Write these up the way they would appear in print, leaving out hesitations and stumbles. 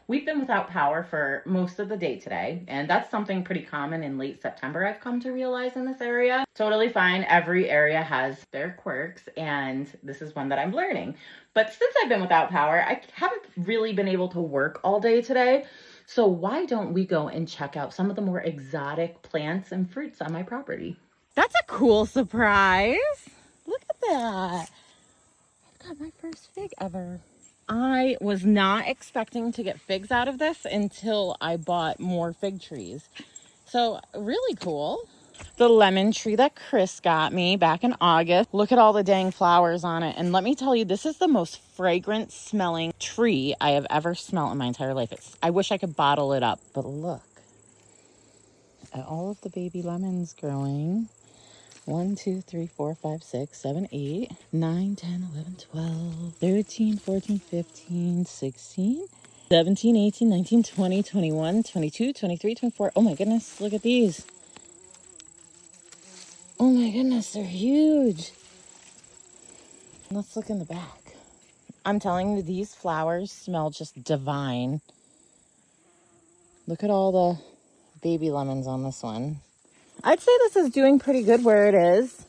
We've been without power for most of the day today, and that's something pretty common in late September, I've come to realize in this area. Totally fine. Every area has their quirks, and this is one that I'm learning. But since I've been without power, I haven't really been able to work all day today. So why don't we go and check out some of the more exotic plants and fruits on my property? That's a cool surprise. Look at that. I've got my first fig ever. I was not expecting to get figs out of this until I bought more fig trees. So really cool. The lemon tree that Chris got me back in August. Look at all the dang flowers on it. And let me tell you, this is the most fragrant smelling tree I have ever smelled in my entire life. I wish I could bottle it up, but look at all of the baby lemons growing. 1, 2, 3, 4, 5, 6, 7, 8, 9, 10, 11, 12, 13, 14, 15, 16, 17, 18, 19, 20, 21, 22, 23, 24. Oh my goodness, look at these. Oh my goodness, they're huge. Let's look in the back. I'm telling you, these flowers smell just divine. Look at all the baby lemons on this one. I'd say this is doing pretty good where it is.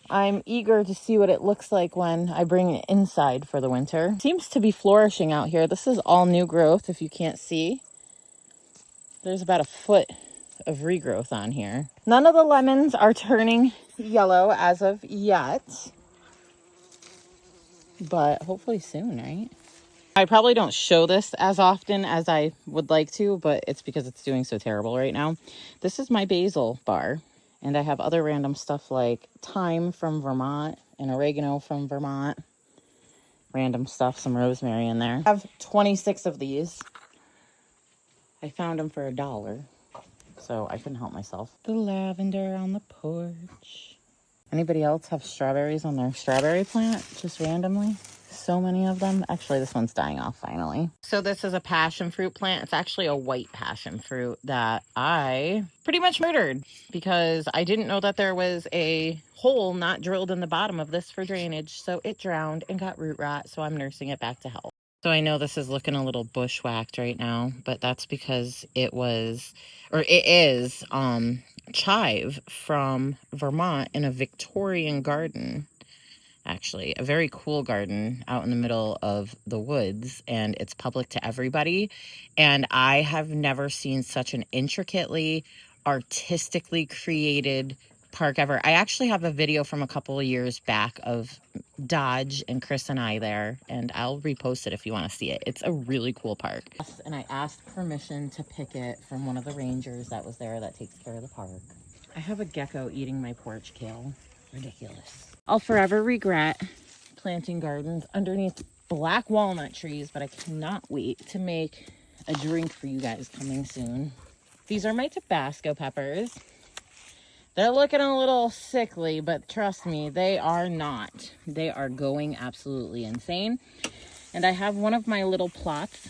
I'm eager to see what it looks like when I bring it inside for the winter. Seems to be flourishing out here. This is all new growth, if you can't see. There's about a foot of regrowth on here. None of the lemons are turning yellow as of yet, but hopefully soon, right? I probably don't show this as often as I would like to, but it's because it's doing so terrible right now. This is my basil bar. And I have other random stuff like thyme from Vermont and oregano from Vermont. Random stuff, some rosemary in there. I have 26 of these. I found them for $1, so I couldn't help myself. The lavender on the porch. Anybody else have strawberries on their strawberry plant, just randomly? So many of them. Actually, this one's dying off finally. So this is a passion fruit plant. It's actually a white passion fruit that I pretty much murdered because I didn't know that there was a hole not drilled in the bottom of this for drainage. So it drowned and got root rot. So I'm nursing it back to health. So I know this is looking a little bushwhacked right now, but that's because it is chive from Vermont in a Victorian garden. Actually, a very cool garden out in the middle of the woods, and it's public to everybody. And I have never seen such an intricately, artistically created park ever. I actually have a video from a couple of years back of Dodge and Chris and I there, and I'll repost it if you want to see it. It's a really cool park. And I asked permission to pick it from one of the rangers that was there that takes care of the park. I have a gecko eating my porch kale. Ridiculous. I'll forever regret planting gardens underneath black walnut trees, but I cannot wait to make a drink for you guys coming soon. These are my Tabasco peppers. They're looking a little sickly, but trust me, they are not. They are going absolutely insane. And I have one of my little plots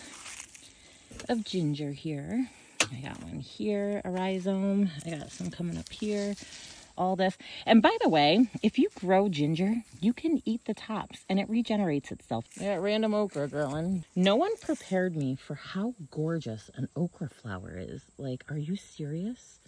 of ginger here. I got one here, a rhizome. I got some coming up here. All this. And by the way, if you grow ginger, you can eat the tops and it regenerates itself. I got random okra growing. No one prepared me for how gorgeous an okra flower is. Like, are you serious?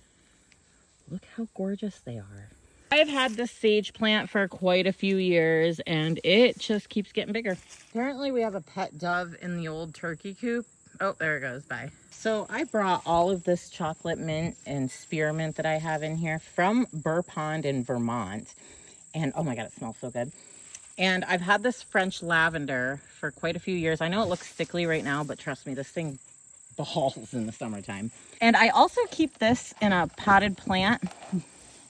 Look how gorgeous they are. I've had this sage plant for quite a few years and it just keeps getting bigger. Apparently we have a pet dove in the old turkey coop. Oh, there it goes. Bye. So I brought all of this chocolate mint and spearmint that I have in here from Burr Pond in Vermont. And oh my God, it smells so good. And I've had this French lavender for quite a few years. I know it looks sickly right now, but trust me, this thing balls in the summertime. And I also keep this in a potted plant,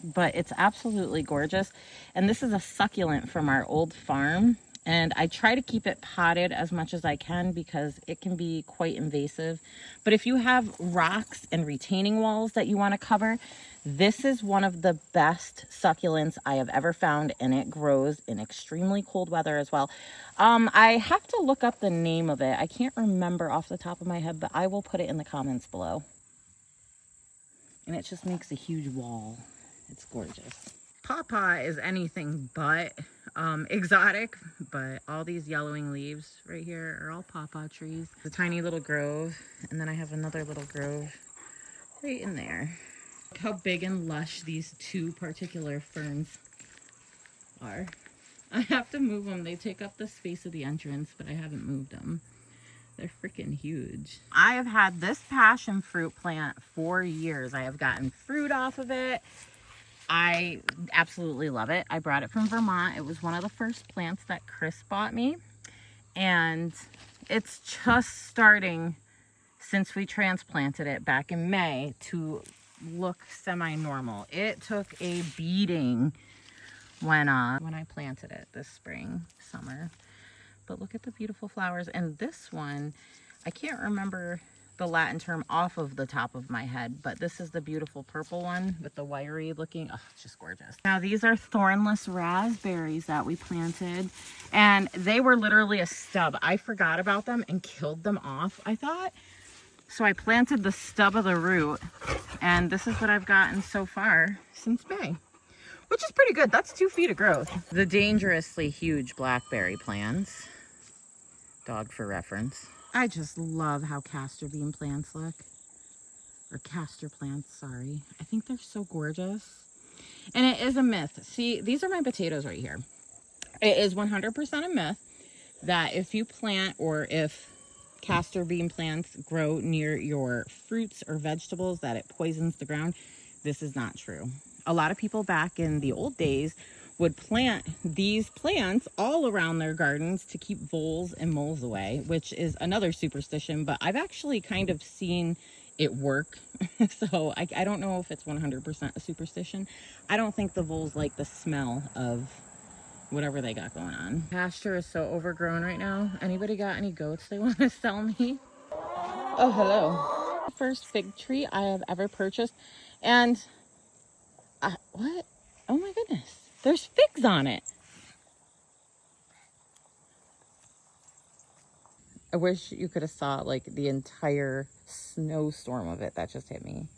but it's absolutely gorgeous. And this is a succulent from our old farm. And I try to keep it potted as much as I can because it can be quite invasive. But if you have rocks and retaining walls that you want to cover, this is one of the best succulents I have ever found, and it grows in extremely cold weather as well. I have to look up the name of it. I can't remember off the top of my head, but I will put it in the comments below. And it just makes a huge wall. It's gorgeous. Pawpaw is anything but exotic, but all these yellowing leaves right here are all pawpaw trees. It's a tiny little grove, and then I have another little grove right in there. Look how big and lush these two particular ferns are. I have to move them. They take up the space of the entrance, but I haven't moved them. They're freaking huge. I have had this passion fruit plant for years. I have gotten fruit off of it. I absolutely love it. I brought it from Vermont. It was one of the first plants that Chris bought me. And it's just starting, since we transplanted it back in May, to look semi-normal. It took a beating when I planted it this spring, summer. But look at the beautiful flowers. And this one, I can't remember the Latin term off of the top of my head, but this is the beautiful purple one with the wiry looking, oh, it's just gorgeous. Now these are thornless raspberries that we planted, and they were literally a stub. I forgot about them and killed them off, I thought. So I planted the stub of the root, and this is what I've gotten so far since May, which is pretty good. That's 2 feet of growth. The dangerously huge blackberry plants. Dog for reference. I just love how castor bean plants look. Or castor plants, sorry. I think they're so gorgeous. And it is a myth. See, these are my potatoes right here. It is 100% a myth that if you plant, or if castor bean plants grow near your fruits or vegetables, that it poisons the ground. This is not true. A lot of people back in the old days would plant these plants all around their gardens to keep voles and moles away, which is another superstition, but I've actually kind of seen it work. So I don't know if it's 100% a superstition. I don't think the voles like the smell of whatever they got going on. Pasture is so overgrown right now. Anybody got any goats they want to sell me? Oh, hello. First fig tree I have ever purchased. And what? Oh my goodness. There's figs on it. I wish you could have saw like the entire snowstorm of it that just hit me.